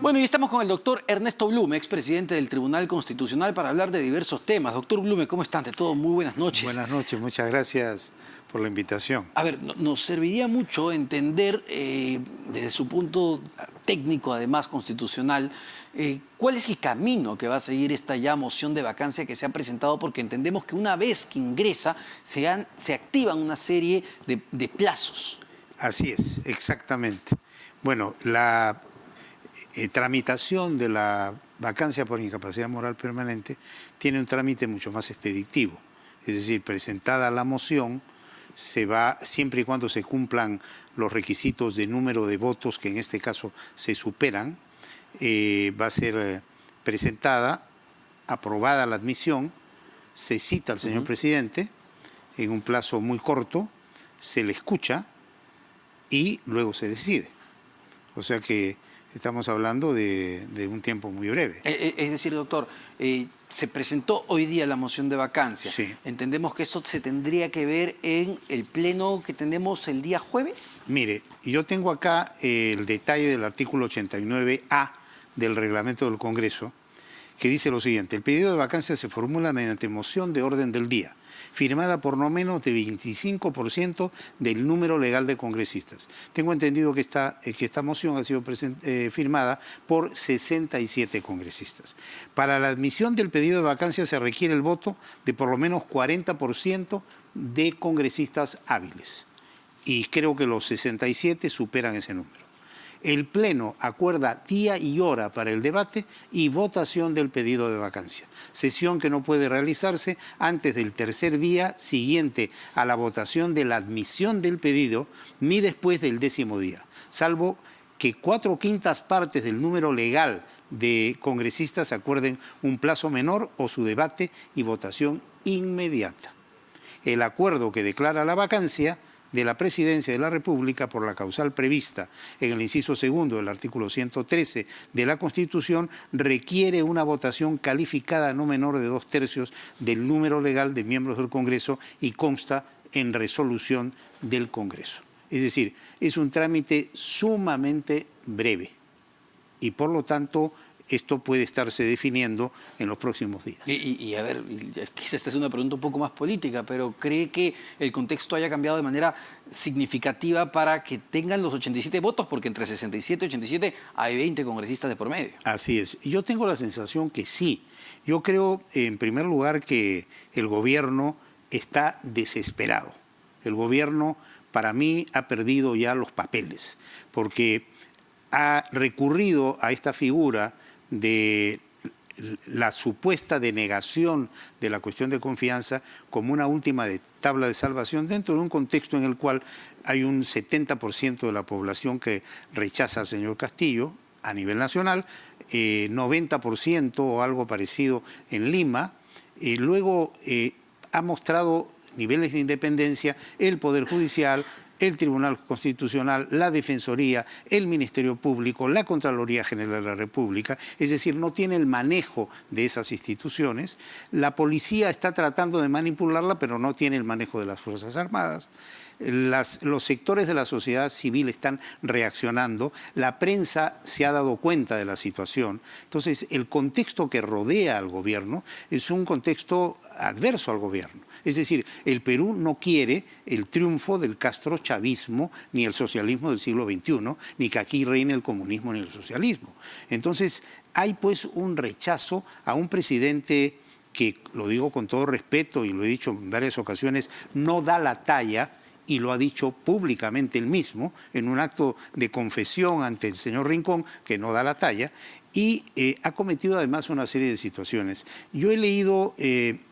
Bueno, y estamos con el doctor Ernesto Blume, expresidente del Tribunal Constitucional, para hablar de diversos temas. Doctor Blume, ¿cómo está? Ante todo, muy buenas noches. Buenas noches, muchas gracias por la invitación. A ver, nos serviría mucho entender, desde su punto técnico, además constitucional, cuál es el camino que va a seguir esta ya moción de vacancia que se ha presentado, porque entendemos que una vez que ingresa, se activan una serie de plazos. Así es, exactamente. Bueno, la tramitación de la vacancia por incapacidad moral permanente tiene un trámite mucho más expeditivo. Es decir, presentada la moción, se va, siempre y cuando se cumplan los requisitos de número de votos, que en este caso se superan, va a ser presentada, aprobada la admisión, se cita al señor presidente en un plazo muy corto, se le escucha y luego se decide. O sea que estamos hablando de un tiempo muy breve. Es decir, doctor, se presentó hoy día la moción de vacancia. Sí. Entendemos que eso se tendría que ver en el pleno que tenemos el día jueves. Mire, yo tengo acá el detalle del artículo 89A del reglamento del Congreso, que dice lo siguiente: el pedido de vacancia se formula mediante moción de orden del día, firmada por no menos de 25% del número legal de congresistas. Tengo entendido que esta moción ha sido firmada por 67 congresistas. Para la admisión del pedido de vacancia se requiere el voto de por lo menos 40% de congresistas hábiles. Y creo que los 67 superan ese número. El Pleno acuerda día y hora para el debate y votación del pedido de vacancia, sesión que no puede realizarse antes del tercer día siguiente a la votación de la admisión del pedido ni después del 10º día, salvo que 4/5 partes del número legal de congresistas acuerden un plazo menor o su debate y votación inmediata. El acuerdo que declara la vacancia de la Presidencia de la República por la causal prevista en el inciso segundo del artículo 113 de la Constitución requiere una votación calificada no menor de 2/3 del número legal de miembros del Congreso y consta en resolución del Congreso. Es decir, es un trámite sumamente breve y por lo tanto esto puede estarse definiendo en los próximos días. Y a ver, quizás esta es una pregunta un poco más política, pero ¿cree que el contexto haya cambiado de manera significativa para que tengan los 87 votos? Porque entre 67 y 87 hay 20 congresistas de por medio. Así es. Yo tengo la sensación que sí. Yo creo, en primer lugar, que el gobierno está desesperado. El gobierno, para mí, ha perdido ya los papeles, porque ha recurrido a esta figura de la supuesta denegación de la cuestión de confianza como una última tabla de salvación dentro de un contexto en el cual hay un 70% de la población que rechaza al señor Castillo a nivel nacional, 90% o algo parecido en Lima. Luego ha mostrado niveles de independencia el Poder Judicial, el Tribunal Constitucional, la Defensoría, el Ministerio Público, la Contraloría General de la República, es decir, no tiene el manejo de esas instituciones. La policía está tratando de manipularla, pero no tiene el manejo de las Fuerzas Armadas. Los sectores de la sociedad civil están reaccionando, la prensa se ha dado cuenta de la situación. Entonces, el contexto que rodea al gobierno es un contexto adverso al gobierno. Es decir, el Perú no quiere el triunfo del castrochavismo ni el socialismo del siglo XXI, ni que aquí reine el comunismo ni el socialismo. Entonces, hay pues un rechazo a un presidente que, lo digo con todo respeto y lo he dicho en varias ocasiones, no da la talla, y lo ha dicho públicamente él mismo en un acto de confesión ante el señor Rincón, que no da la talla, y ha cometido además una serie de situaciones. Yo he leído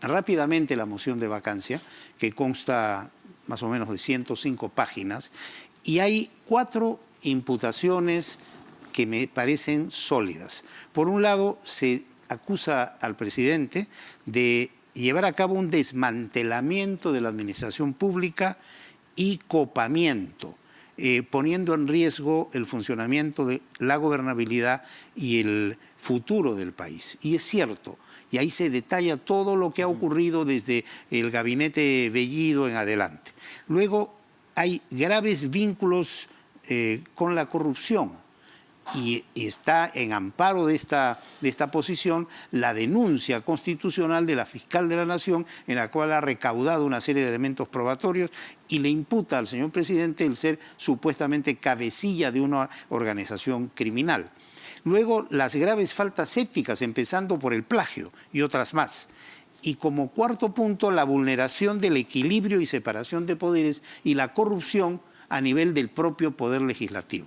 rápidamente la moción de vacancia, que consta más o menos de 105 páginas, y hay 4 imputaciones que me parecen sólidas. Por un lado, se acusa al presidente de llevar a cabo un desmantelamiento de la administración pública y copamiento, poniendo en riesgo el funcionamiento de la gobernabilidad y el futuro del país. Y es cierto, y ahí se detalla todo lo que ha ocurrido desde el gabinete Bellido en adelante. Luego hay graves vínculos con la corrupción y está en amparo de esta posición la denuncia constitucional de la fiscal de la Nación, en la cual ha recaudado una serie de elementos probatorios y le imputa al señor presidente el ser supuestamente cabecilla de una organización criminal. Luego, las graves faltas éticas, empezando por el plagio y otras más. Y como cuarto punto, la vulneración del equilibrio y separación de poderes y la corrupción a nivel del propio poder legislativo.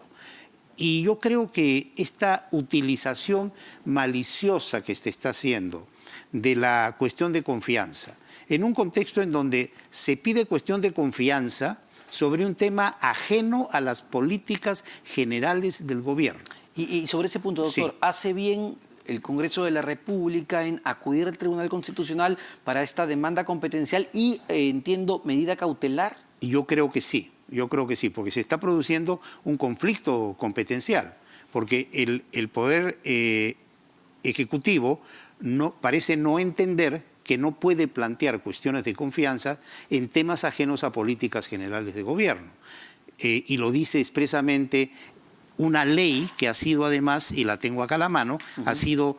Y yo creo que esta utilización maliciosa que se está haciendo de la cuestión de confianza, en un contexto en donde se pide cuestión de confianza sobre un tema ajeno a las políticas generales del gobierno. Y sobre ese punto, doctor, Sí. ¿hace bien el Congreso de la República en acudir al Tribunal Constitucional para esta demanda competencial y, entiendo, medida cautelar? Yo creo que sí, porque se está produciendo un conflicto competencial, porque el Poder Ejecutivo parece no entender que no puede plantear cuestiones de confianza en temas ajenos a políticas generales de gobierno. Y lo dice expresamente una ley que ha sido además, y la tengo acá a la mano, ha sido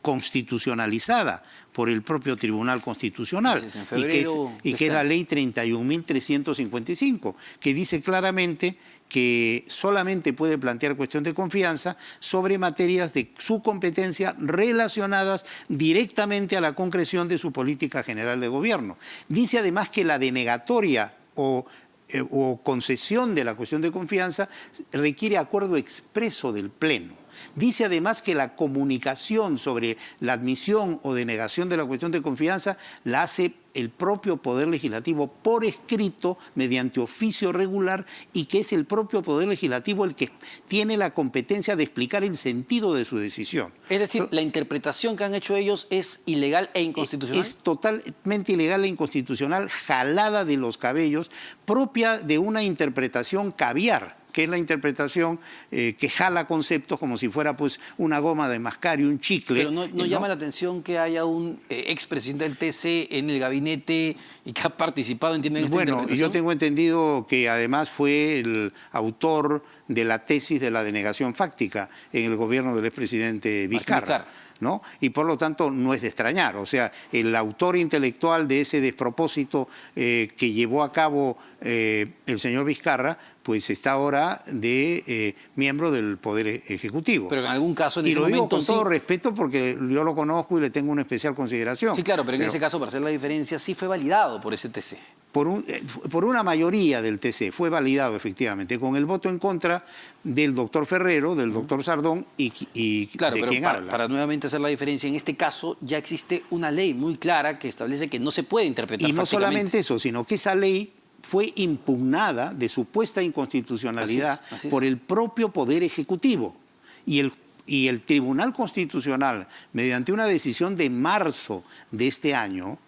constitucionalizada por el propio Tribunal Constitucional, en febrero y que es la ley 31.355, que dice claramente que solamente puede plantear cuestión de confianza sobre materias de su competencia relacionadas directamente a la concreción de su política general de gobierno. Dice además que la denegatoria o concesión de la cuestión de confianza requiere acuerdo expreso del Pleno. Dice además que la comunicación sobre la admisión o denegación de la cuestión de confianza la hace el propio Poder Legislativo por escrito mediante oficio regular y que es el propio Poder Legislativo el que tiene la competencia de explicar el sentido de su decisión. Es decir, la interpretación que han hecho ellos es ilegal e inconstitucional. Es totalmente ilegal e inconstitucional, jalada de los cabellos, propia de una interpretación caviar, que es la interpretación que jala conceptos como si fuera pues una goma de mascar y un chicle. Pero no llama la atención que haya un expresidente del TC en el gabinete y que ha participado, entiendo, en esta interpretación. Yo tengo entendido que además fue el autor de la tesis de la denegación fáctica en el gobierno del expresidente Vizcarra, ¿no? Y por lo tanto no es de extrañar. O sea, el autor intelectual de ese despropósito que llevó a cabo el señor Vizcarra, pues está ahora de miembro del Poder Ejecutivo. Pero en algún caso en y ese lo digo momento con todo respeto porque yo lo conozco y le tengo una especial consideración. Sí, claro, pero en ese caso, para hacer la diferencia, sí fue validado por ese TC. Por una mayoría del TC fue validado efectivamente, con el voto en contra del doctor Ferrero, del doctor Sardón y claro, de pero quien habla. Para nuevamente hacer la diferencia, en este caso ya existe una ley muy clara que establece que no se puede interpretar Y no fácticamente. solamente eso, sino que esa ley fue impugnada de supuesta inconstitucionalidad Así es. por el propio Poder Ejecutivo. Y el Tribunal Constitucional, mediante una decisión de marzo de este año,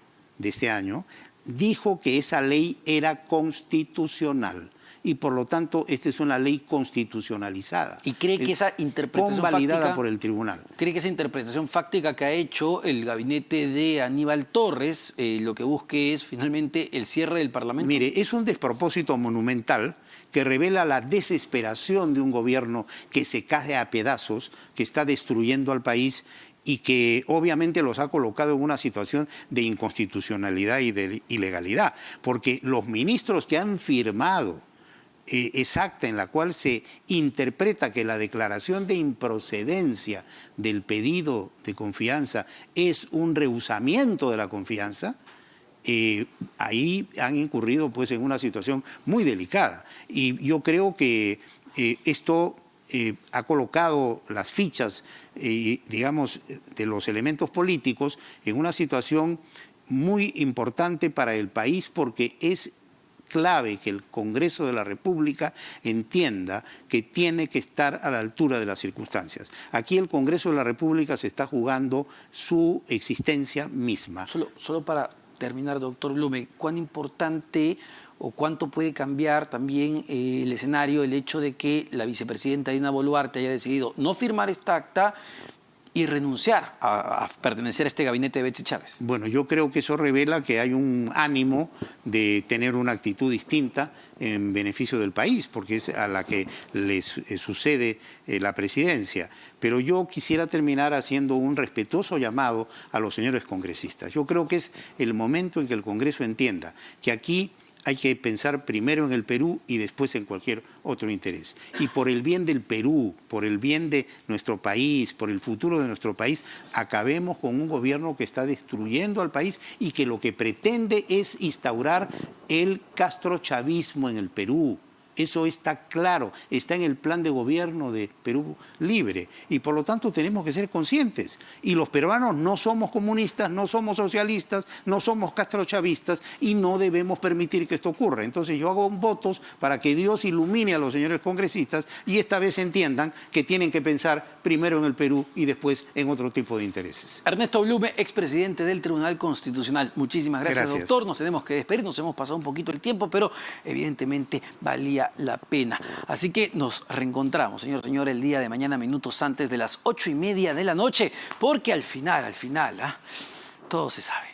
dijo que esa ley era constitucional y por lo tanto esta es una ley constitucionalizada. ¿Y cree que esa interpretación convalidada fáctica, por el tribunal? ¿Cree que esa interpretación fáctica que ha hecho el gabinete de Aníbal Torres lo que busque es finalmente el cierre del Parlamento? Mire, es un despropósito monumental que revela la desesperación de un gobierno que se cae a pedazos, que está destruyendo al país y que obviamente los ha colocado en una situación de inconstitucionalidad y de ilegalidad, porque los ministros que han firmado esa acta en la cual se interpreta que la declaración de improcedencia del pedido de confianza es un rehusamiento de la confianza, ahí han incurrido pues en una situación muy delicada. Y yo creo que esto ha colocado las fichas, digamos, de los elementos políticos en una situación muy importante para el país porque es clave que el Congreso de la República entienda que tiene que estar a la altura de las circunstancias. Aquí el Congreso de la República se está jugando su existencia misma. Solo para terminar, doctor Blume, ¿cuán importante o cuánto puede cambiar también el escenario, el hecho de que la vicepresidenta Dina Boluarte haya decidido no firmar esta acta y renunciar a pertenecer a este gabinete de Betsy Chávez? Bueno, yo creo que eso revela que hay un ánimo de tener una actitud distinta en beneficio del país, porque es a la que les sucede la presidencia. Pero yo quisiera terminar haciendo un respetuoso llamado a los señores congresistas. Yo creo que es el momento en que el Congreso entienda que aquí hay que pensar primero en el Perú y después en cualquier otro interés. Y por el bien del Perú, por el bien de nuestro país, por el futuro de nuestro país, acabemos con un gobierno que está destruyendo al país y que lo que pretende es instaurar el castrochavismo en el Perú. Eso está claro, está en el plan de gobierno de Perú Libre y por lo tanto tenemos que ser conscientes. Y los peruanos no somos comunistas, no somos socialistas, no somos castrochavistas y no debemos permitir que esto ocurra. Entonces yo hago votos para que Dios ilumine a los señores congresistas y esta vez entiendan que tienen que pensar primero en el Perú y después en otro tipo de intereses. Ernesto Blume, expresidente del Tribunal Constitucional. Muchísimas gracias, doctor. Nos tenemos que despedir, nos hemos pasado un poquito el tiempo, pero evidentemente valía la pena. Así que nos reencontramos, señor, el día de mañana, minutos antes de las 8:30 de la noche, porque al final, todo se sabe.